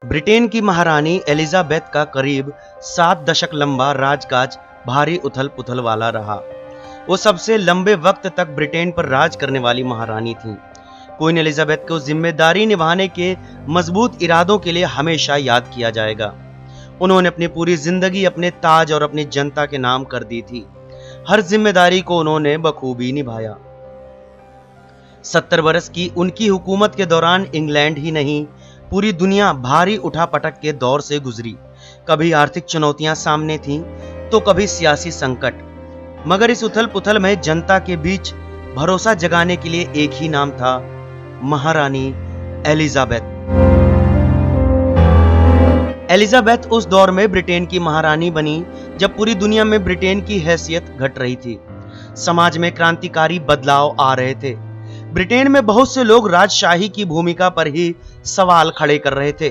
Britain की महारानी Elizabeth का करीब 7 दशक लंबा राजकाज भारी उथल पुथल वाला रहा। वो सबसे लंबे वक्त तक ब्रिटेन पर राज करने वाली महारानी थीं। क्वीन एलिजाबेथ को जिम्मेदारी निभाने के मजबूत इरादों के लिए हमेशा याद किया जाएगा। उन्होंने अपनी पूरी जिंदगी अपने ताज और अपनी जनता के नाम कर दी थी। हर जिम्मेदारी को उन्होंने बखूबी निभाया। 70 बरस की उनकी हुकूमत के दौरान इंग्लैंड ही नहीं, पूरी दुनिया भारी उठापटक के दौर से गुजरी। कभी आर्थिक चुनौतियां सामने थीं, तो कभी सियासी संकट, मगर इस उथल पुथल में जनता के बीच भरोसा जगाने के लिए एक ही नाम था, महारानी एलिजाबेथ। एलिजाबेथ उस दौर में ब्रिटेन की महारानी बनी जब पूरी दुनिया में ब्रिटेन की हैसियत घट रही थी। समाज में क्रांतिकारी बदलाव आ रहे थे। ब्रिटेन में बहुत से लोग राजशाही की भूमिका पर ही सवाल खड़े कर रहे थे,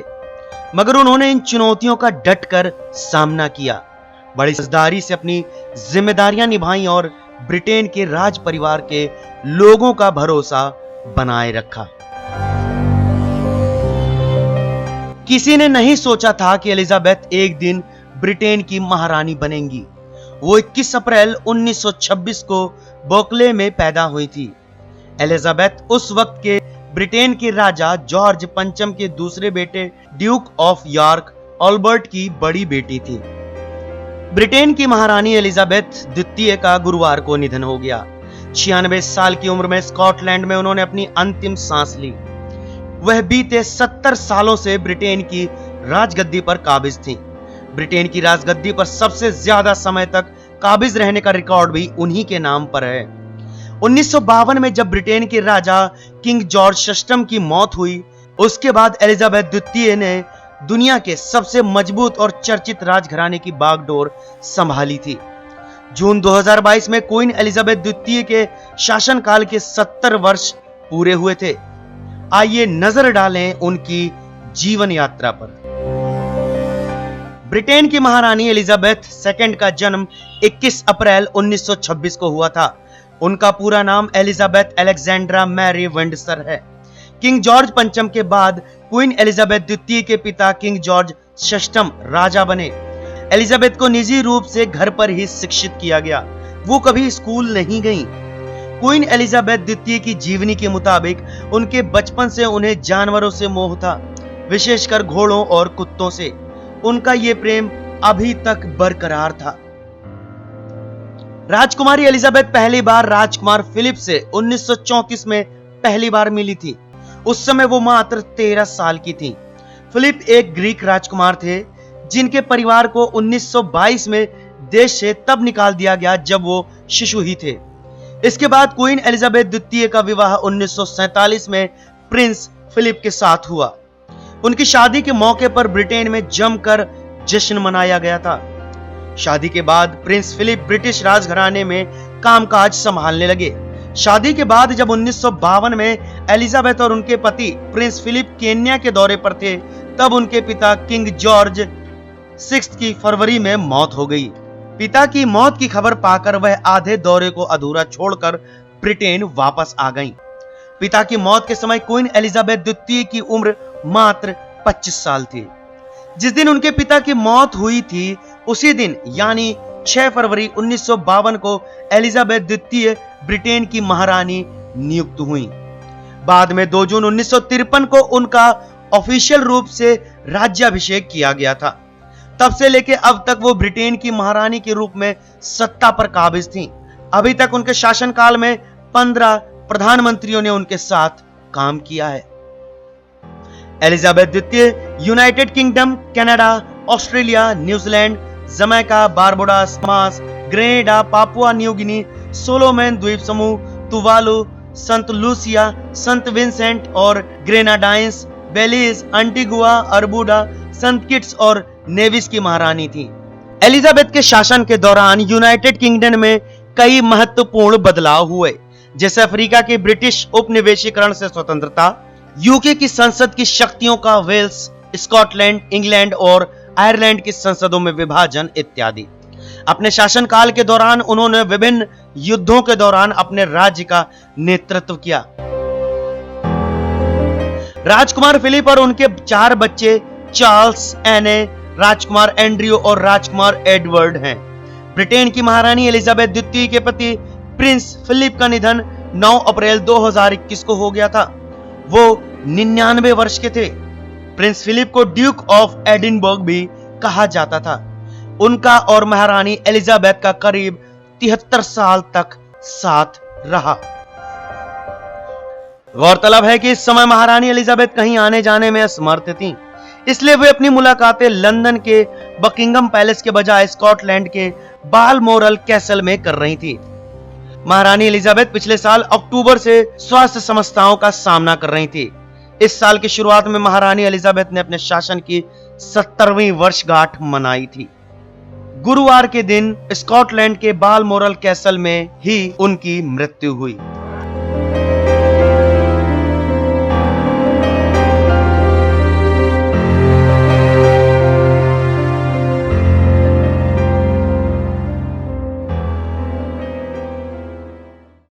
मगर उन्होंने इन चुनौतियों का डटकर सामना किया, बड़ी समझदारी से अपनी जिम्मेदारियां निभाई और ब्रिटेन के राज परिवार के लोगों का भरोसा बनाए रखा। किसी ने नहीं सोचा था कि एलिजाबेथ एक दिन ब्रिटेन की महारानी बनेंगी। वो 21 अप्रैल 1926 को बर्कले में पैदा हुई थी। एलिजाबेथ उस वक्त के ब्रिटेन के राजा जॉर्ज पंचम के दूसरे बेटे ड्यूक ऑफ यॉर्क अल्बर्ट की बड़ी बेटी थी। ब्रिटेन की महारानी एलिजाबेथ द्वितीय का गुरुवार को निधन हो गया। 96 साल की उम्र में स्कॉटलैंड में उन्होंने अपनी अंतिम सांस ली। वह बीते 70 सालों से ब्रिटेन की राजगद्दी पर काबिज थीं। ब्रिटेन की राजगद्दी पर सबसे ज्यादा समय तक काबिज रहने का रिकॉर्ड भी उन्हीं के नाम पर है। 1952 में जब ब्रिटेन के राजा किंग जॉर्ज षष्ठम की मौत हुई, उसके बाद एलिजाबेथ द्वितीय ने दुनिया के सबसे मजबूत और चर्चित राजघराने की बागडोर संभाली थी। जून 2022 में क्वीन एलिजाबेथ द्वितीय के शासनकाल के 70 वर्ष पूरे हुए थे। आइए नजर डालें उनकी जीवन यात्रा पर। ब्रिटेन की महारानी एलिजाबेथ सेकंड का जन्म 21 अप्रैल 1926 को हुआ था। उनका पूरा नाम एलिजाबेथ अलेक्जेंड्रा मैरी विंडसर है। किंग जॉर्ज पंचम के बाद क्वीन एलिजाबेथ द्वितीय के पिता किंग जॉर्ज षष्ठम राजा बने। एलिजाबेथ को निजी रूप से घर पर ही शिक्षित किया गया। वो कभी स्कूल नहीं गईं। क्वीन एलिजाबेथ द्वितीय की जीवनी के मुताबिक उनके बचपन से उन्हें जानवरों से मोह था, विशेषकर घोड़ों और कुत्तों से। उनका ये प्रेम अभी तक बरकरार था। राजकुमारी एलिजाबेथ पहली बार राजकुमार फिलिप से 1934 में पहली बार मिली थी। उस समय वो मात्र 13 साल की थी। फिलिप एक ग्रीक राजकुमार थे जिनके परिवार को 1922 में देश से तब निकाल दिया गया जब वो शिशु ही थे। इसके बाद क्वीन एलिजाबेथ द्वितीय का विवाह 1947 में प्रिंस फिलिप के साथ हुआ। उनकी शादी के मौके पर ब्रिटेन में जमकर जश्न मनाया गया था। शादी के बाद प्रिंस फिलिप ब्रिटिश राजघराने में कामकाज संभालने लगे। शादी के बाद जब 1952 में एलिजाबेथ और उनके पति प्रिंस फिलिप केन्या के दौरे पर थे, तब उनके पिता किंग जॉर्ज 6 की फरवरी में मौत हो गई। पिता की मौत की खबर पाकर वह आधे दौरे को अधूरा छोड़कर ब्रिटेन वापस आ गईं। पिता की मौत के समय क्वीन एलिजाबेथ द्वितीय की उम्र मात्र 25 साल थी। जिस दिन उनके पिता की मौत हुई थी, उसी दिन यानी 6 फरवरी 1952 को एलिजाबेथ द्वितीय ब्रिटेन की महारानी नियुक्त हुई। बाद में 2 जून 1953 को उनका ऑफिशियल रूप से राज्याभिषेक किया गया था। तब से लेकर अब तक वो ब्रिटेन की महारानी के रूप में सत्ता पर काबिज थीं। अभी तक उनके शासनकाल में 15 प्रधानमंत्रियों ने उनके साथ काम किया है। एलिजाबेथ द्वितीय United Kingdom, Canada, Australia, New Zealand, Jamaica, Barbudas, मास, Grenada, Papua New Guinea, Solomon द्वीप समूह, तुवालू, संत लूसिया, संत विंसेंट और ग्रेनाडाइंस, बेलीज, एंटीगुआ, अरबुडा, संत किट्स और नेविस की महारानी थी। एलिजाबेथ के शासन के दौरान यूनाइटेड किंगडम में कई महत्वपूर्ण बदलाव हुए, जैसे अफ्रीका के ब्रिटिश उपनिवेशीकरण से स्वतंत्रता, यूके की संसद की शक्तियों का वेल्स, स्कॉटलैंड, इंग्लैंड और आयरलैंड की संसदों में विभाजन इत्यादि। अपने शासनकाल के दौरान उन्होंने विभिन्न युद्धों के दौरान अपने राज्य का नेतृत्व किया। राजकुमार फिलिप और उनके 4 बच्चे चार्ल्स, एने, राजकुमार एंड्रयू और राजकुमार एडवर्ड हैं। ब्रिटेन की महारानी एलिजाबेथ द्वितीय के पति प्रिंस फिलिप का निधन 9 अप्रैल 2021 को हो गया था। वो 99 वर्ष के थे। प्रिंस फिलिप को ड्यूक ऑफ एडिनबर्ग भी कहा जाता था। उनका और महारानी एलिजाबेथ का करीब 73 साल तक साथ रहा। गौरतलब है कि इस समय महारानी एलिजाबेथ कहीं आने जाने में असमर्थ थीं, इसलिए वे अपनी मुलाकातें लंदन के बकिंगम पैलेस के बजाय स्कॉटलैंड के बालमोरल कैसल में कर रही थी। महारानी एलिजाबेथ पिछले साल अक्टूबर से स्वास्थ्य समस्याओं का सामना कर रही थी। इस साल की शुरुआत में महारानी एलिजाबेथ ने अपने शासन की 70वीं वर्षगांठ मनाई थी। गुरुवार के दिन स्कॉटलैंड के बालमोरल कैसल में ही उनकी मृत्यु हुई।